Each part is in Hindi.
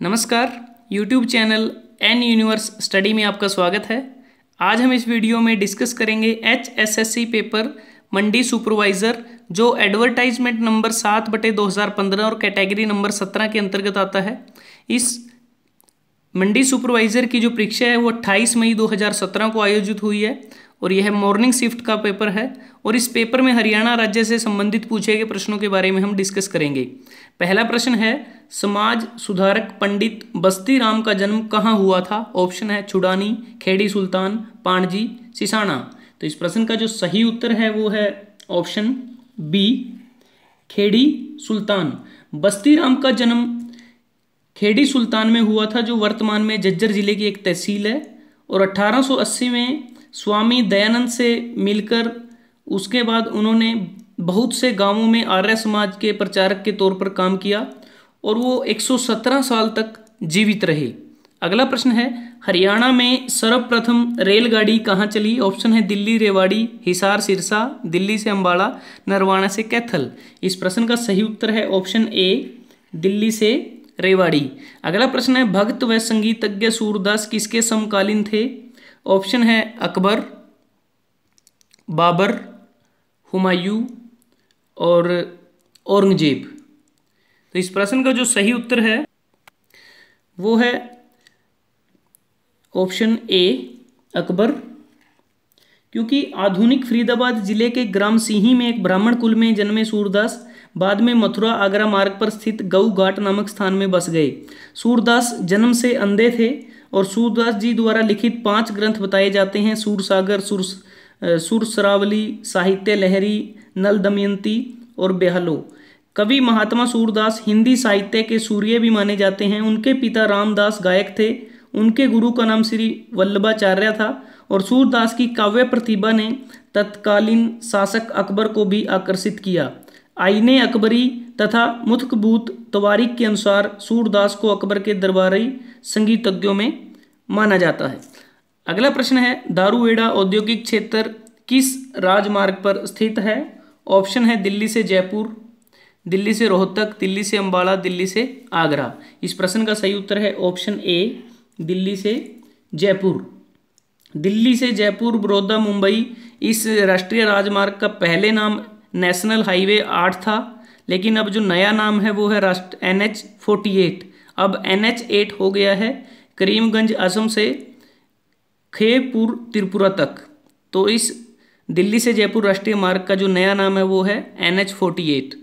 नमस्कार, YouTube channel N Universe Study में आपका स्वागत है। आज हम इस वीडियो में डिस्कस करेंगे HSSC पेपर मंडी सुपरवाइज़र जो एडवर्टाइजमेंट नंबर 7/2015 और कैटेगरी नंबर 17 के अंतर्गत आता है। इस मंडी सुपरवाइज़र की जो परीक्षा है वो 28 मई 2017 को आयोजित हुई है और यह मॉर्निंग शिफ्ट का पेपर है और इस पेपर में हरियाणा राज्य से संबंधित पूछे गए प्रश्नों के बारे में हम डिस्कस करेंगे। पहला प्रश्न है, समाज सुधारक पंडित बस्ती राम का जन्म कहाँ हुआ था? ऑप्शन है छुड़ानी, खेड़ी सुल्तान, पाणजी, सिसाना। तो इस प्रश्न का जो सही उत्तर है वो है ऑप्शन बी, खेड़ी सुल्तान। बस्ती राम का जन्म खेड़ी सुल्तान में हुआ था जो वर्तमान में झज्जर जिले की एक तहसील है और 1880 में स्वामी दयानंद से मिलकर उसके बाद उन्होंने बहुत से गांवों में आर्य समाज के प्रचारक के तौर पर काम किया और वो 117 साल तक जीवित रहे। अगला प्रश्न है, हरियाणा में सर्वप्रथम रेलगाड़ी कहाँ चली? ऑप्शन है दिल्ली रेवाड़ी, हिसार सिरसा, दिल्ली से अम्बाला, नरवाना से कैथल। इस प्रश्न का सही उत्तर है ऑप्शन ए, दिल्ली से रेवाड़ी। अगला प्रश्न है, भक्त व संगीतज्ञ सूरदास किसके समकालीन थे? ऑप्शन है अकबर, बाबर, हुमायूं और औरंगजेब। तो इस प्रश्न का जो सही उत्तर है वो है ऑप्शन ए, अकबर। क्योंकि आधुनिक फरीदाबाद जिले के ग्राम सिंही में एक ब्राह्मण कुल में जन्मे सूरदास बाद में मथुरा आगरा मार्ग पर स्थित गऊ घाट नामक स्थान में बस गए। सूरदास जन्म से अंधे थे और सूरदास जी द्वारा लिखित 5 ग्रंथ बताए जाते हैं: सूरसागर, सुरसरावली, साहित्य लहरी, नल दमयंती और बेहलो। कवि महात्मा सूरदास हिंदी साहित्य के सूर्य भी माने जाते हैं। उनके पिता रामदास गायक थे। उनके गुरु का नाम श्री वल्लभाचार्य था और सूरदास की काव्य प्रतिभा ने तत्कालीन शासक अकबर को भी आकर्षित किया। आईने अकबरी तथा मुतकबूत तवारीख के अनुसार सूरदास को अकबर के दरबारी संगीतज्ञों में माना जाता है। अगला प्रश्न है, दारूहेड़ा औद्योगिक क्षेत्र किस राजमार्ग पर स्थित है? ऑप्शन है दिल्ली से जयपुर, दिल्ली से रोहतक, दिल्ली से अम्बाला, दिल्ली से आगरा। इस प्रश्न का सही उत्तर है ऑप्शन ए, दिल्ली से जयपुर। दिल्ली से जयपुर, बड़ौदा, मुंबई इस राष्ट्रीय राजमार्ग का पहले नाम नेशनल हाईवे 8 था, लेकिन अब जो नया नाम है वो है NH-48। अब NH-8 हो गया है करीमगंज असम से खेपुर त्रिपुरा तक। तो इस दिल्ली से जयपुर राष्ट्रीय मार्ग का जो नया नाम है वो है NH-48।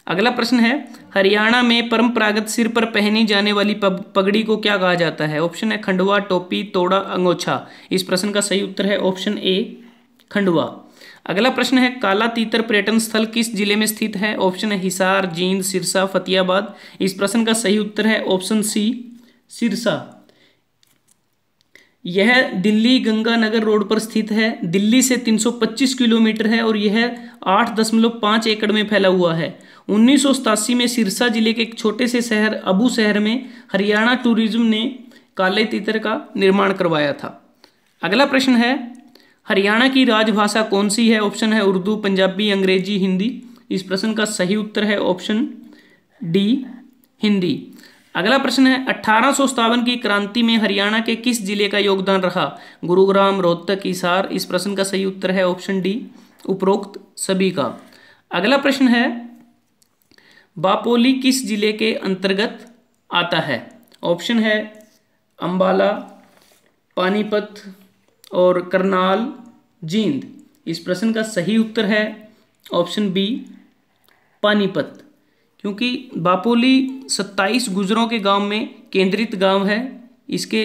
अगला प्रश्न है, हरियाणा में परंपरागत सिर पर पहनी जाने वाली पगड़ी को क्या कहा जाता है? ऑप्शन है खंडवा, टोपी, तोड़ा, अंगोछा। इस प्रश्न का सही उत्तर है ऑप्शन ए, खंडवा। अगला प्रश्न है, काला तीतर पर्यटन स्थल किस जिले में स्थित है? ऑप्शन है हिसार, जींद, सिरसा, फतेहाबाद। इस प्रश्न का सही उत्तर है ऑप्शन सी, सिरसा। यह दिल्ली गंगानगर रोड पर स्थित है। दिल्ली से 325 किलोमीटर है और यह 8.5 एकड़ में फैला हुआ है। 1987 में सिरसा जिले के एक छोटे से शहर अबू शहर में हरियाणा टूरिज्म ने काले तीतर का निर्माण करवाया था। अगला प्रश्न है, हरियाणा की राजभाषा कौन सी है? ऑप्शन है उर्दू, पंजाबी, अंग्रेजी, हिंदी। इस प्रश्न का सही उत्तर है ऑप्शन डी, हिंदी। अगला प्रश्न है, 1857 की क्रांति में हरियाणा के किस जिले का योगदान रहा? गुरुग्राम, रोहतक, हिसार। इस प्रश्न का सही उत्तर है ऑप्शन डी, उपरोक्त सभी का। अगला प्रश्न है, बापोली किस जिले के अंतर्गत आता है? ऑप्शन है अंबाला, पानीपत और करनाल, जींद। इस प्रश्न का सही उत्तर है ऑप्शन बी, पानीपत। क्योंकि बापोली 27 गुजरों के गांव में केंद्रित गांव है। इसके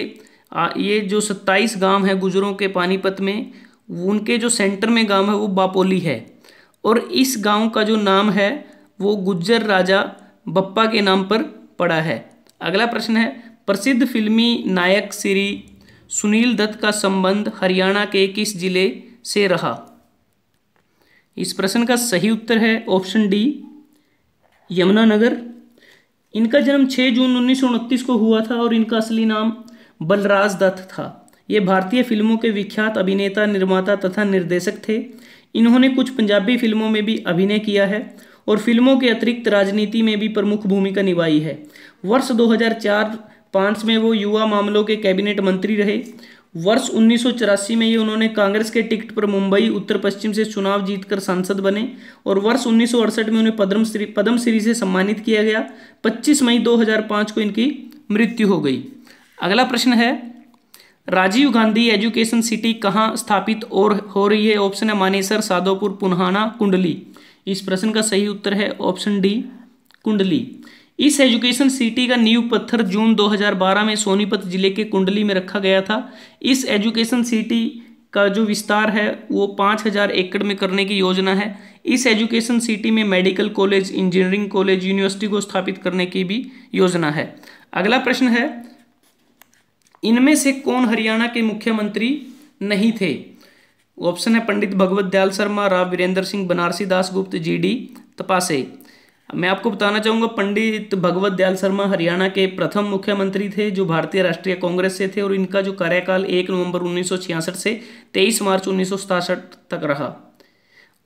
ये जो 27 गांव हैं गुजरों के पानीपत में, उनके जो सेंटर में गांव है वो बापोली है और इस गांव का जो नाम है वो गुज्जर राजा बप्पा के नाम पर पड़ा है। अगला प्रश्न है, प्रसिद्ध फिल्मी नायक श्री सुनील दत्त का संबंध हरियाणा के किस जिले से रहा? इस प्रश्न का सही उत्तर है ऑप्शन डी, यमुनानगर। इनका जन्म 6 जून 1929 को हुआ था और इनका असली नाम बलराज दत्त था। ये भारतीय फिल्मों के विख्यात अभिनेता, निर्माता तथा निर्देशक थे। इन्होंने कुछ पंजाबी फिल्मों में भी अभिनय किया है और फिल्मों के अतिरिक्त राजनीति में भी प्रमुख भूमिका निभाई है। वर्ष 2004 5 में वो युवा मामलों के कैबिनेट मंत्री रहे। वर्ष 1984 में ये उन्होंने कांग्रेस के टिकट पर मुंबई उत्तर पश्चिम से चुनाव जीतकर सांसद बने और वर्ष 1968 में उन्हें पद्मश्री से सम्मानित किया गया। 25 मई 2005 को इनकी मृत्यु हो गई। अगला प्रश्न है, राजीव गांधी एजुकेशन सिटी कहाँ स्थापित और हो रही है? ऑप्शन है मानेसर, सादोपुर, पुन्हाना, कुंडली। इस प्रश्न का सही उत्तर है ऑप्शन डी, कुंडली। इस एजुकेशन सिटी का नींव पत्थर जून 2012 में सोनीपत जिले के कुंडली में रखा गया था। इस एजुकेशन सिटी का जो विस्तार है वो 5000 एकड़ में करने की योजना है। इस एजुकेशन सिटी में medical college, engineering college, university को स्थापित करने की भी योजना है। अगला प्रश्न है, इनमें से कौन हरियाणा के मुख्यमंत्री नहीं थे? ऑप्शन है पंडित भगवत दयाल शर्मा, राव वीरेंद्र सिंह, बनारसी दास गुप्त, जीडी तपासे। मैं आपको बताना चाहूँगा, पंडित भगवत दयाल शर्मा हरियाणा के प्रथम मुख्यमंत्री थे जो भारतीय राष्ट्रीय कांग्रेस से थे और इनका जो कार्यकाल 1 नवंबर 1966 से 23 मार्च 1967 तक रहा।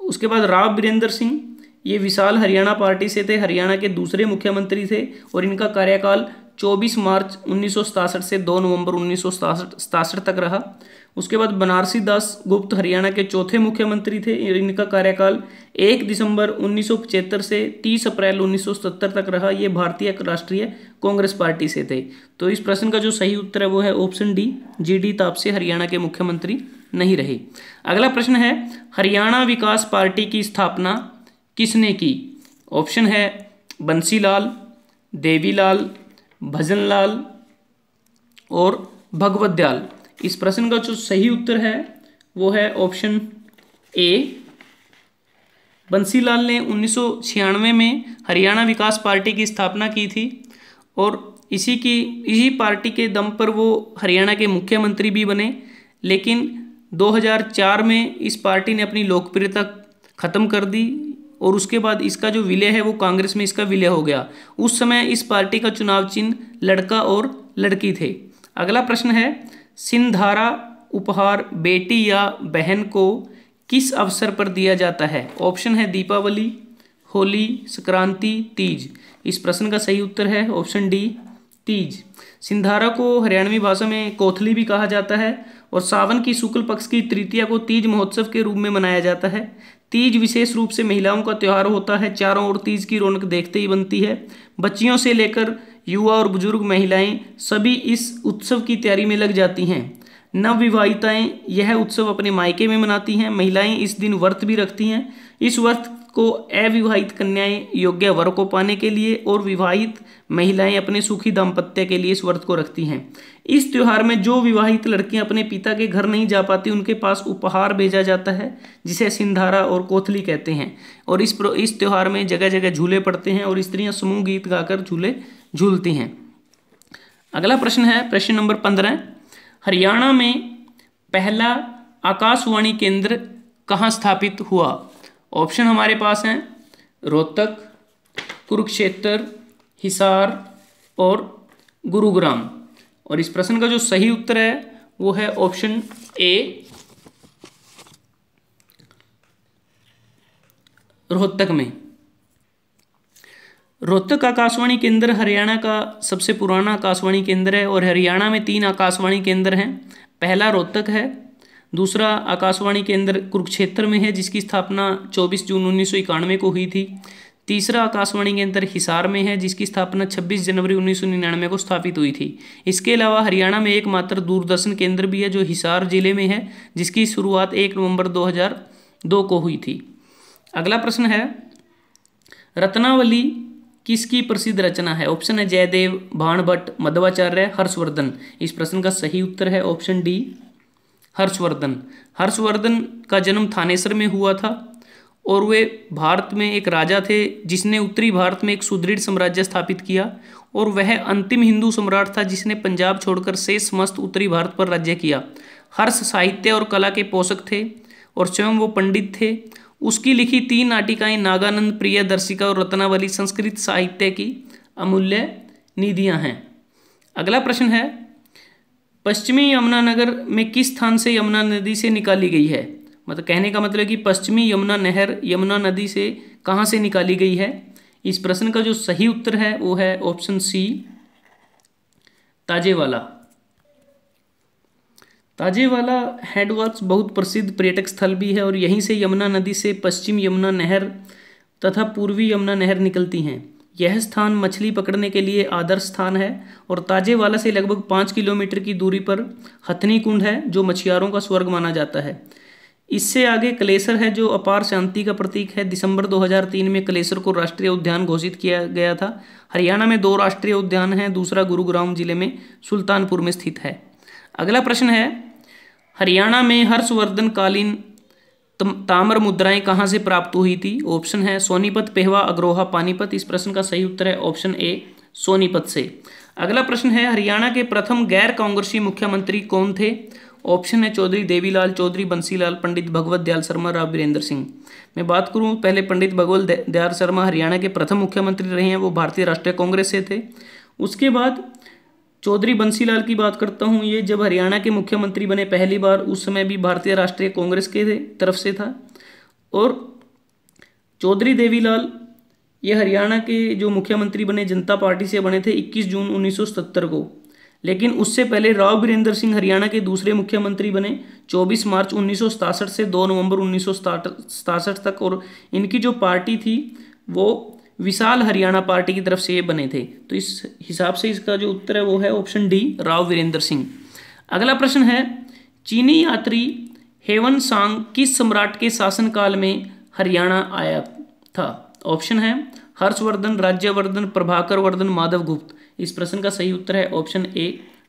उसके बाद राव वीरेंद्र सिंह, ये विशाल हरियाणा पार्टी से थे, हरियाणा के दूसरे मुख्यमंत्री थे और इनका कार्यकाल 24 मार्च 1967 से 2 नवंबर 1967 तक रहा। उसके बाद बनारसी दास गुप्त हरियाणा के चौथे मुख्यमंत्री थे, इनका कार्यकाल 1 दिसंबर 1975 से 30 अप्रैल 1970 तक रहा। ये भारतीय राष्ट्रीय कांग्रेस पार्टी से थे। तो इस प्रश्न का जो सही उत्तर है वो है option D, GD Taapsee Haryana के मुख्यमंत्री नहीं रहे। अगला प्रश्न है, हरियाणा विकास पार्टी की स्थापना किसने की? ऑप्शन है बंसीलाल, देवीलाल, भजनलाल और भगवत दयाल। इस प्रश्न का जो सही उत्तर है वो है ऑप्शन ए, बंसीलाल ने 1996 में हरियाणा विकास पार्टी की स्थापना की थी और इसी पार्टी के दम पर वो हरियाणा के मुख्यमंत्री भी बने। लेकिन 2004 में इस पार्टी ने अपनी लोकप्रियता खत्म कर दी और उसके बाद इसका जो विलय है वो कांग्रेस में इसका विलय हो गया। उस समय इस पार्टी का चुनाव चिन्ह लड़का और लड़की थे। अगला प्रश्न है, सिंधारा उपहार बेटी या बहन को किस अवसर पर दिया जाता है? ऑप्शन है दीपावली, होली, संक्रांति, तीज। इस प्रश्न का सही उत्तर है ऑप्शन डी, तीज। सिंधारा को हरियाणवी भाषा में कोथली भी कहा जाता है और सावन की शुक्ल पक्ष की तृतीया को तीज महोत्सव के रूप में मनाया जाता है। तीज विशेष रूप से महिलाओं का त्यौहार होता है। चारों ओर तीज की रौनक देखते ही बनती है। बच्चियों से लेकर युवा और बुजुर्ग महिलाएं सभी इस उत्सव की तैयारी में लग जाती हैं। नवविवाहिताएं यह उत्सव अपने मायके में मनाती हैं। महिलाएं इस दिन व्रत भी रखती हैं। इस व्रत को अविवाहित कन्याएं योग्य वर को पाने के लिए और विवाहित महिलाएं अपने सुखी दाम्पत्य के लिए इस व्रत को रखती हैं। इस त्योहार में जो विवाहित लड़कियां अपने पिता के घर नहीं जा पाती उनके पास उपहार भेजा जाता है जिसे सिंधारा और कोथली कहते हैं। और इस त्योहार में जगह जगह झूले पड़ते हैं और स्त्रियां समूह गीत गाकर झूले झूलती हैं। अगला प्रश्न है प्रश्न नंबर 15, हरियाणा में पहला आकाशवाणी केंद्र कहाँ स्थापित हुआ? ऑप्शन हमारे पास हैं रोहतक, कुरुक्षेत्र, हिसार और गुरुग्राम। और इस प्रश्न का जो सही उत्तर है वो है ऑप्शन ए, रोहतक में। रोहतक आकाशवाणी केंद्र हरियाणा का सबसे पुराना आकाशवाणी केंद्र है और हरियाणा में 3 आकाशवाणी केंद्र हैं। पहला रोहतक है, दूसरा आकाशवाणी केंद्र कुरुक्षेत्र में है जिसकी स्थापना 24 जून 1991 को हुई थी। तीसरा आकाशवाणी केंद्र हिसार में है जिसकी स्थापना 26 जनवरी 1999 को स्थापित हुई थी। इसके अलावा हरियाणा में एकमात्र दूरदर्शन केंद्र भी है जो हिसार जिले में है जिसकी शुरुआत 1 नवंबर 2002 को हुई थी। अगला प्रश्न है, रत्नावली किसकी प्रसिद्ध रचना है? ऑप्शन है जयदेव, भाणभट्ट, मध्वाचार्य, हर्षवर्धन। इस प्रश्न का सही उत्तर है ऑप्शन डी, हर्षवर्धन। हर्षवर्धन का जन्म थानेसर में हुआ था और वे भारत में एक राजा थे जिसने उत्तरी भारत में एक सुदृढ़ साम्राज्य स्थापित किया और वह अंतिम हिंदू सम्राट था जिसने पंजाब छोड़कर शेष समस्त उत्तरी भारत पर राज्य किया। हर्ष साहित्य और कला के पोषक थे और स्वयं वो पंडित थे। उसकी लिखी 3 नाटिकाएं नागानंद, प्रियदर्शिका और रत्नावली संस्कृत साहित्य की अमूल्य निधियां हैं। अगला प्रश्न है, पश्चिमी यमुनानगर में किस स्थान से यमुना नदी से निकाली गई है? मतलब कहने का मतलब कि पश्चिमी यमुना नहर यमुना नदी से कहाँ से निकाली गई है? इस प्रश्न का जो सही उत्तर है वो है option C, Tajewala. Tajewala headworks बहुत प्रसिद्ध पर्यटक स्थल भी है और यहीं से यमुना नदी से पश्चिम यमुना नहर तथा पूर्वी यमुना नहर निकलती हैं। यह स्थान मछली पकड़ने के लिए आदर्श स्थान है और ताजेवाला से लगभग 5 किलोमीटर की दूरी पर हथनी कुंड है जो मछुआरों का स्वर्ग माना जाता है। इससे आगे कलेसर है जो अपार शांति का प्रतीक है। दिसंबर 2003 में कलेसर को राष्ट्रीय उद्यान घोषित किया गया था। हरियाणा में 2 राष्ट्रीय उद्यान हैं, दूसरा गुरुग्राम जिले में सुल्तानपुर में स्थित है। अगला प्रश्न है, हरियाणा में हर्षवर्धन कालीन ताम्र मुद्राएं कहाँ से प्राप्त हुई थी? ऑप्शन है सोनीपत, पेहवा, अग्रोहा, पानीपत। इस प्रश्न का सही उत्तर है ऑप्शन ए सोनीपत से। अगला प्रश्न है, हरियाणा के प्रथम गैर कांग्रेसी मुख्यमंत्री कौन थे? ऑप्शन है चौधरी देवीलाल, चौधरी बंसीलाल, पंडित भगवत दयाल शर्मा, राव वीरेंद्र सिंह। मैं बात करूं पहले पंडित भगवत दयाल शर्मा हरियाणा के प्रथम मुख्यमंत्री रहे हैं, वो भारतीय राष्ट्रीय कांग्रेस से थे। उसके बाद चौधरी बंसीलाल की बात करता हूं, ये जब हरियाणा के मुख्यमंत्री बने पहली बार उस समय भी भारतीय राष्ट्रीय कांग्रेस के तरफ से था। और चौधरी देवीलाल ये हरियाणा के जो मुख्यमंत्री बने जनता पार्टी से बने थे 21 जून 1977 को। लेकिन उससे पहले राव वीरेंद्र सिंह हरियाणा के दूसरे मुख्यमंत्री बने 24 मार्च 1967 से 2 नवंबर 1967 तक। और इनकी जो पार्टी थी वो विशाल हरियाणा पार्टी की तरफ से ये बने थे। तो इस हिसाब से इसका जो उत्तर है वो है ऑप्शन डी राव वीरेंद्र सिंह। अगला प्रश्न है, चीनी यात्री हेवन सांग किस सम्राट के शासनकाल में हरियाणा आया था? ऑप्शन है हर्षवर्धन, राज्यवर्धन, प्रभाकर वर्धन, माधव गुप्त। इस प्रश्न का सही उत्तर है ऑप्शन ए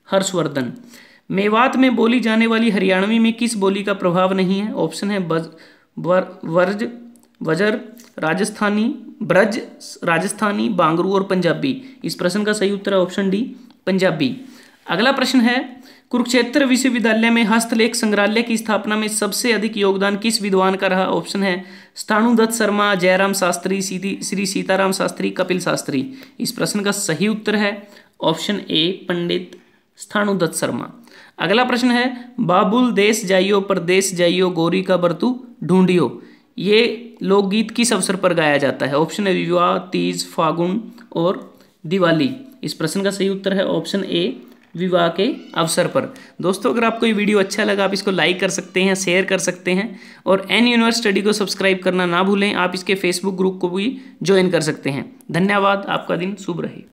हर्षवर्धन। मेवात में बोली जाने वाली हरियाणवी में किस बोली का प्रभाव नहीं है? ऑप्शन है वर्ज, वजर, राजस्थानी, ब्रज, राजस्थानी, बांगरू और पंजाबी। इस प्रश्न का सही उत्तर है ऑप्शन डी पंजाबी। अगला प्रश्न है, कुरुक्षेत्र विश्वविद्यालय में हस्तलेख संग्रहालय की स्थापना में सबसे अधिक योगदान किस विद्वान का रहा? ऑप्शन है स्थाणुदत्त शर्मा, जयराम शास्त्री, श्री सीताराम शास्त्री, कपिल शास्त्री। इस प्रश्न का सही उत्तर है ऑप्शन ए पंडित स्थाणुदत्त शर्मा। अगला प्रश्न है, बाबुल देश जाइयो परदेश जाइयो गोरी का बरतू ढूंढियो, ये लोकगीत किस अवसर पर गाया जाता है? ऑप्शन है विवाह, तीज, फागुन और दिवाली। इस प्रश्न का सही उत्तर है ऑप्शन ए विवाह के अवसर पर। दोस्तों अगर आपको ये वीडियो अच्छा लगा आप इसको लाइक कर सकते हैं, शेयर कर सकते हैं और एन यूनिवर्स स्टडी को सब्सक्राइब करना ना भूलें। आप इसके फेसबुक ग्रुप को भी ज्वाइन कर सकते हैं। धन्यवाद, आपका दिन शुभ रहे।